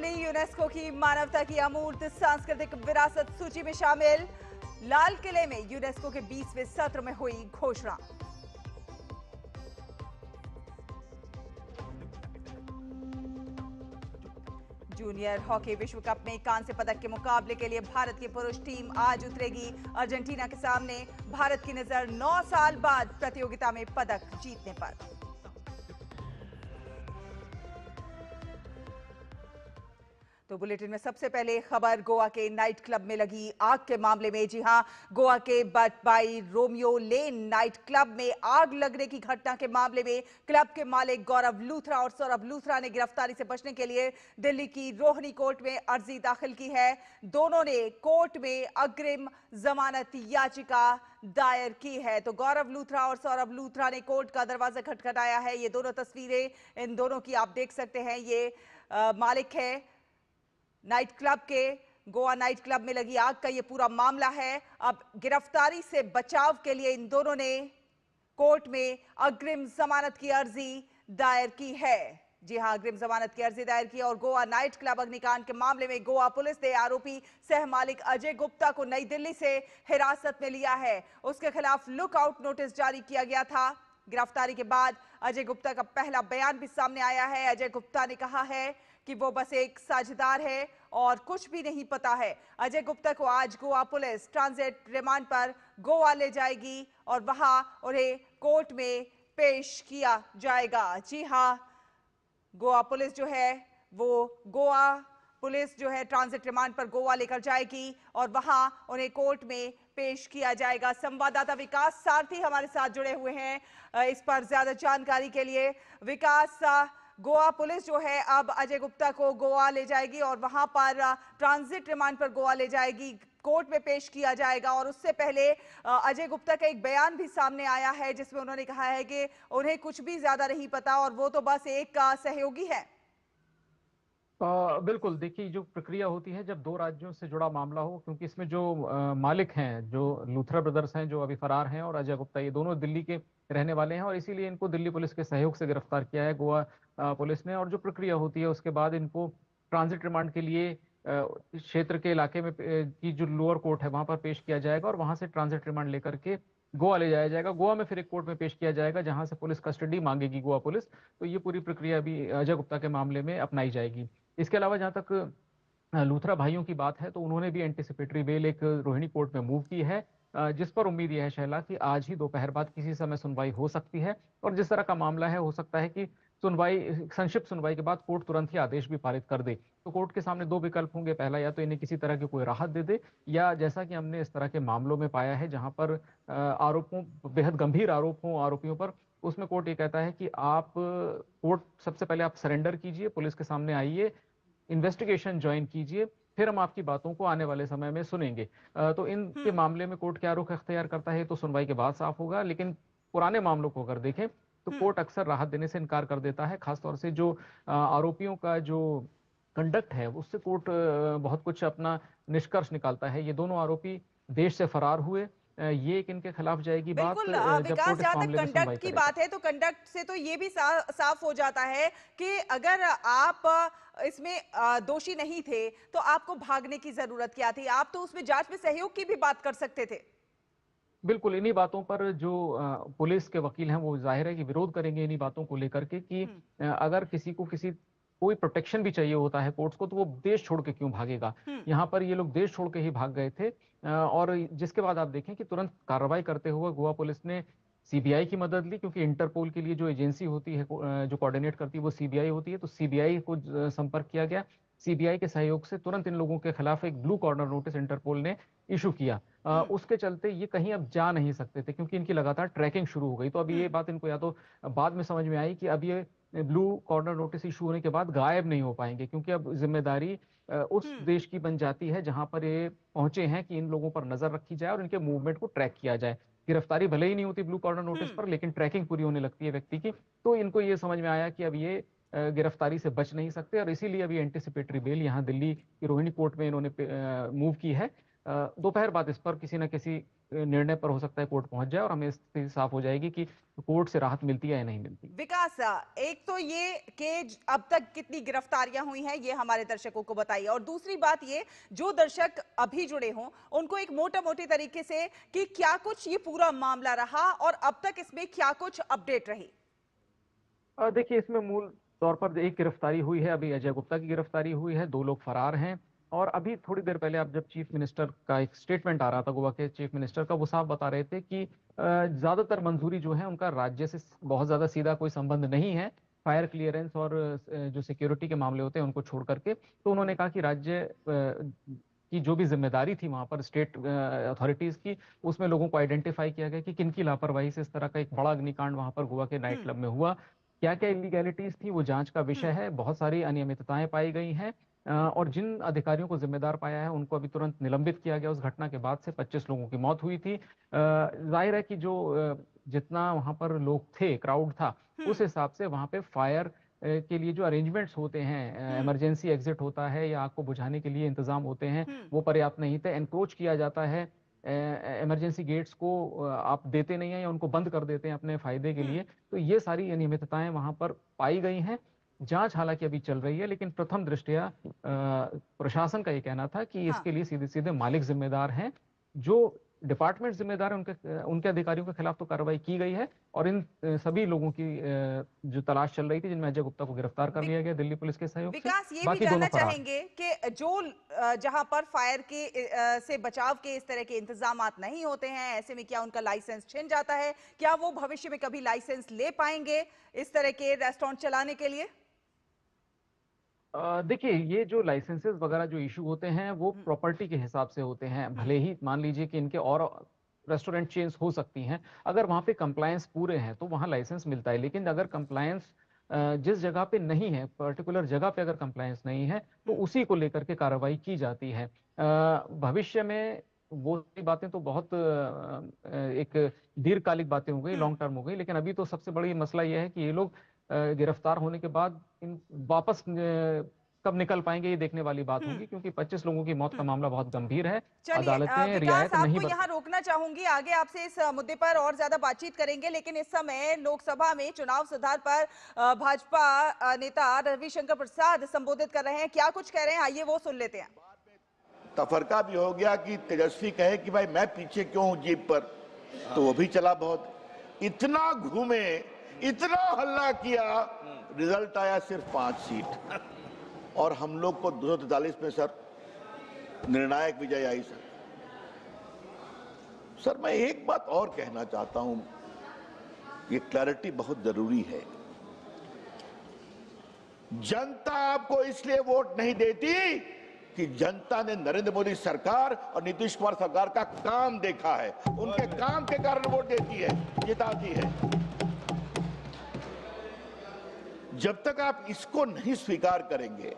बावली यूनेस्को की मानवता की अमूर्त सांस्कृतिक विरासत सूची में शामिल। लाल किले में यूनेस्को के 20वें सत्र में हुई घोषणा। जूनियर हॉकी विश्व कप में कांस्य पदक के मुकाबले के लिए भारत की पुरुष टीम आज उतरेगी अर्जेंटीना के सामने। भारत की नजर 9 साल बाद प्रतियोगिता में पदक जीतने पर। तो बुलेटिन में सबसे पहले खबर गोवा के नाइट क्लब में लगी आग के मामले में। जी हां, गोवा के बटबाई रोमियो लेन नाइट क्लब में आग लगने की घटना के मामले में क्लब के मालिक गौरव लूथरा और सौरभ लूथरा ने गिरफ्तारी से बचने के लिए दिल्ली की रोहिणी कोर्ट में अर्जी दाखिल की है। दोनों ने कोर्ट में अग्रिम जमानत याचिका दायर की है। तो गौरव लूथरा और सौरभ लूथरा ने कोर्ट का दरवाजा खटखटाया है। ये दोनों तस्वीरें इन दोनों की आप देख सकते हैं। ये मालिक है नाइट क्लब के। गोवा नाइट क्लब में लगी आग का ये पूरा मामला है। अब गिरफ्तारी से बचाव के लिए इन दोनों ने कोर्ट में अग्रिम जमानत की अर्जी दायर की है। जी हां, अग्रिम जमानत की अर्जी दायर की। और गोवा नाइट क्लब अग्निकांड के मामले में गोवा पुलिस ने आरोपी सह मालिक अजय गुप्ता को नई दिल्ली से हिरासत में लिया है। उसके खिलाफ लुकआउट नोटिस जारी किया गया था। गिरफ्तारी के बाद अजय गुप्ता का पहला बयान भी सामने आया है। अजय गुप्ता ने कहा है कि वो बस एक साझेदार है और कुछ भी नहीं पता है। अजय गुप्ता को आज गोवा पुलिस ट्रांजिट रिमांड पर गोवा ले जाएगी और वहां उन्हें कोर्ट में पेश किया जाएगा। जी हां, गोवा पुलिस जो है ट्रांजिट रिमांड पर गोवा लेकर जाएगी और वहां उन्हें कोर्ट में पेश किया जाएगा। संवाददाता विकास सारथी हमारे साथ जुड़े हुए हैं इस पर ज्यादा जानकारी के लिए। विकास, गोवा पुलिस जो है अब अजय गुप्ता को गोवा ले जाएगी और वहां पर ट्रांजिट रिमांड पर गोवा ले जाएगी, कोर्ट में पेश किया जाएगा। और उससे पहले अजय गुप्ता का एक बयान भी सामने आया है जिसमें उन्होंने कहा है कि उन्हें कुछ भी ज्यादा नहीं पता और वो तो बस एक सहयोगी है। बिल्कुल, देखिए जो प्रक्रिया होती है जब दो राज्यों से जुड़ा मामला हो, क्योंकि इसमें जो मालिक हैं, जो लूथरा ब्रदर्स हैं जो अभी फरार हैं, और अजय गुप्ता, ये दोनों दिल्ली के रहने वाले हैं और इसीलिए इनको दिल्ली पुलिस के सहयोग से गिरफ्तार किया है गोवा पुलिस ने। और जो प्रक्रिया होती है उसके बाद इनको ट्रांजिट रिमांड के लिए इस क्षेत्र के इलाके में की जो लोअर कोर्ट है वहां पर पेश किया जाएगा और वहां से ट्रांजिट रिमांड लेकर के गोवा ले जाया जाएगा। गोवा में फिर एक कोर्ट में पेश किया जाएगा जहां से पुलिस कस्टडी मांगेगी गोवा पुलिस। तो ये पूरी प्रक्रिया अभी अजय गुप्ता के मामले में अपनाई जाएगी। इसके अलावा जहां तक लूथरा भाइयों की बात है तो उन्होंने भी एंटीसिपेटरी बेल एक रोहिणी कोर्ट में मूव की है, जिस पर उम्मीद यह है शैला कि आज ही दोपहर बाद किसी समय सुनवाई हो सकती है। और जिस तरह का मामला है हो सकता है कि संक्षिप्त सुनवाई के बाद कोर्ट तुरंत ही आदेश भी पारित कर दे। तो कोर्ट के सामने दो विकल्प होंगे, पहला या तो इन्हें किसी तरह की कोई राहत दे दे, या जैसा कि हमने इस तरह के मामलों में पाया है जहां पर आरोपों, बेहद गंभीर आरोप हों आरोपियों पर, उसमें कोर्ट ये कहता है कि आप कोर्ट सबसे पहले आप सरेंडर कीजिए, पुलिस के सामने आइए, इन्वेस्टिगेशन ज्वाइन कीजिए, फिर हम आपकी बातों को आने वाले समय में सुनेंगे। तो इनके मामले में कोर्ट क्या रुख अख्तियार करता है तो सुनवाई के बाद साफ होगा। लेकिन पुराने मामलों को अगर देखें तो कोर्ट अक्सर राहत देने से इनकार कर देता है, खासतौर से जो आरोपियों का जो कंडक्ट है उससे कोर्ट बहुत कुछ अपना निष्कर्ष निकालता है। ये दोनों आरोपी देश से फरार हुए, ये एक इनके खिलाफ जाएगी बात बिल्कुल जब विकास, कोर्ट इस जहां तक मामले में कंडक्ट सुनवाई की करेगा। बात है तो कंडक्ट से तो ये भी साफ हो जाता है कि अगर आप इसमें दोषी नहीं थे तो आपको भागने की जरूरत क्या थी? आप तो उसमें जांच में सहयोग की भी बात कर सकते थे। बिल्कुल, इन्हीं बातों पर जो पुलिस के वकील हैं वो ज़ाहिर है कि विरोध करेंगे इन्हीं बातों को लेकर के कि हम्म। अगर किसी को कोई प्रोटेक्शन भी चाहिए होता है कोर्ट्स को तो वो देश छोड़ के क्यों भागेगा? हम्म। यहाँ पर ये लोग देश छोड़ के ही भाग गए थे। और जिसके बाद आप देखें कि तुरंत कार्रवाई करते हुए गोवा पुलिस ने सीबीआई की मदद ली, क्योंकि इंटरपोल के लिए जो एजेंसी होती है जो कोऑर्डिनेट करती है वो सीबीआई होती है। तो सीबीआई को संपर्क किया गया। सीबीआई के सहयोग से तुरंत इन लोगों के खिलाफ एक ब्लू कॉर्नर नोटिस इंटरपोल ने इशू किया। हम्म। उसके चलते ये कहीं अब जा नहीं सकते थे क्योंकि इनकी लगातार ट्रैकिंग शुरू हो गई। तो अब ये हम्म। बात इनको या तो बाद में समझ में आई कि अब ये ब्लू कॉर्नर नोटिस इशू होने के बाद गायब नहीं हो पाएंगे, क्योंकि अब जिम्मेदारी उस हम्म। देश की बन जाती है जहां पर ये पहुंचे हैं कि इन लोगों पर नजर रखी जाए और इनके मूवमेंट को ट्रैक किया जाए। गिरफ्तारी भले ही नहीं होती ब्लू कॉर्नर नोटिस हम्म। पर, लेकिन ट्रैकिंग पूरी होने लगती है व्यक्ति की। तो इनको ये समझ में आया कि अब ये गिरफ्तारी से बच नहीं सकते और इसीलिए अभी एंटीसिपेटरी बेल यहाँ दिल्ली की रोहिणी कोर्ट में इन्होंने मूव की है। दोपहर बाद इस पर किसी न किसी निर्णय पर हो सकता है कोर्ट पहुंच जाए और हमें स्थिति साफ हो जाएगी कि कोर्ट से राहत मिलती है या नहीं मिलती। विकास, एक तो ये कि अब तक कितनी गिरफ्तारियां हुई हैं ये हमारे दर्शकों को बताइए, और दूसरी बात ये, जो दर्शक अभी जुड़े हों उनको एक मोटे तरीके से कि क्या कुछ ये पूरा मामला रहा और अब तक इसमें क्या कुछ अपडेट रही। देखिए, इसमें मूल तौर पर एक गिरफ्तारी हुई है, अभी अजय गुप्ता की गिरफ्तारी हुई है, 2 लोग फरार हैं। और अभी थोड़ी देर पहले आप जब चीफ मिनिस्टर का एक स्टेटमेंट आ रहा था, गोवा के चीफ मिनिस्टर का, वो साफ बता रहे थे कि ज़्यादातर मंजूरी जो है उनका राज्य से बहुत ज़्यादा सीधा कोई संबंध नहीं है। फायर क्लियरेंस और जो सिक्योरिटी के मामले होते हैं उनको छोड़ करके। तो उन्होंने कहा कि राज्य की जो भी ज़िम्मेदारी थी वहाँ पर स्टेट अथॉरिटीज़ की, उसमें लोगों को आइडेंटिफ़ाई किया गया कि किन-की लापरवाही से इस तरह का एक बड़ा अग्निकांड वहाँ पर गोवा के नाइट क्लब में हुआ। क्या-क्या इल्लीगैलिटीज़ थी वो जाँच का विषय है, बहुत सारी अनियमितताएँ पाई गई हैं। और जिन अधिकारियों को ज़िम्मेदार पाया है उनको अभी तुरंत निलंबित किया गया। उस घटना के बाद से 25 लोगों की मौत हुई थी। ज़ाहिर है कि जो जितना वहाँ पर लोग थे, क्राउड था, उस हिसाब से वहाँ पे फायर के लिए जो अरेंजमेंट्स होते हैं, इमरजेंसी एग्ज़िट होता है या आग को बुझाने के लिए इंतज़ाम होते हैं, वो पर्याप्त नहीं थे। एनक्रोच किया जाता है, इमरजेंसी गेट्स को आप देते नहीं हैं या उनको बंद कर देते हैं अपने फ़ायदे के लिए। तो ये सारी अनियमितताएँ वहाँ पर पाई गई हैं। जाँच हालाँकि अभी चल रही है, लेकिन प्रथम दृष्टया प्रशासन का ये कहना था कि हाँ, इसके लिए सीधे-सीधे मालिक ज़िम्मेदार हैं। जो डिपार्टमेंट ज़िम्मेदार है उनके अधिकारियों के खिलाफ तो कार्रवाई की गई है और इन सभी लोगों की जो तलाश चल रही थी, जिनमें अजय गुप्ता को गिरफ्तार कर लिया गया दिल्ली पुलिस के सहयोग से, विकास, ये भी बाकी दोनों जानना फरार। चाहेंगे कि जो जहां पर फायर के से बचाव के इस तरह के इंतजामात नहीं होते हैं, ऐसे में क्या उनका लाइसेंस छिन जाता है? क्या वो भविष्य में कभी लाइसेंस ले पाएंगे इस तरह के रेस्टोरेंट चलाने के लिए? देखिए, ये जो लाइसेंसेस वगैरह जो इश्यू होते हैं वो प्रॉपर्टी के हिसाब से होते हैं। भले ही मान लीजिए कि इनके और रेस्टोरेंट चेन्स हो सकती हैं, अगर वहाँ पे कंप्लायंस पूरे हैं तो वहाँ लाइसेंस मिलता है। लेकिन अगर कंप्लायंस जिस जगह पे नहीं है, पर्टिकुलर जगह पे अगर कंप्लायंस नहीं है, तो उसी को लेकर के कार्रवाई की जाती है। भविष्य में वो सारी बातें तो बहुत एक दीर्घकालिक बातें हो गई, लॉन्ग टर्म हो गई। लेकिन अभी तो सबसे बड़ी मसला ये है कि ये लोग गिरफ्तार होने के बाद इन वापस कब निकल पाएँगे, ये देखने वाली बात होगी, क्योंकि 25 लोगों की मौत का मामला बहुत गंभीर है। चलिए, अदालतें विकास, रियायत नहीं आपको बरत यहाँ रोकना चाहूंगी, आगे आपसे इस मुद्दे पर और ज्यादा बातचीत करेंगे, लेकिन इस समय लोकसभा में चुनाव सुधार पर भाजपा नेता रविशंकर प्रसाद संबोधित कर रहे हैं। क्या कुछ कह रहे हैं, आइए वो सुन लेते हैं। तफरका भी हो गया कि तेजस्वी कहे कि भाई मैं पीछे क्यों हूं जीप पर, तो वो भी चला बहुत। इतना घूमे, इतना हल्ला किया, रिजल्ट आया सिर्फ 5 सीट और हम लोग को 243 में सर निर्णायक विजय आई। सर मैं एक बात और कहना चाहता हूं, ये क्लैरिटी बहुत जरूरी है। जनता आपको इसलिए वोट नहीं देती कि जनता ने नरेंद्र मोदी सरकार और नीतीश कुमार सरकार का काम देखा है, उनके काम के कारण वोट देती है, जिताती है। जब तक आप इसको नहीं स्वीकार करेंगे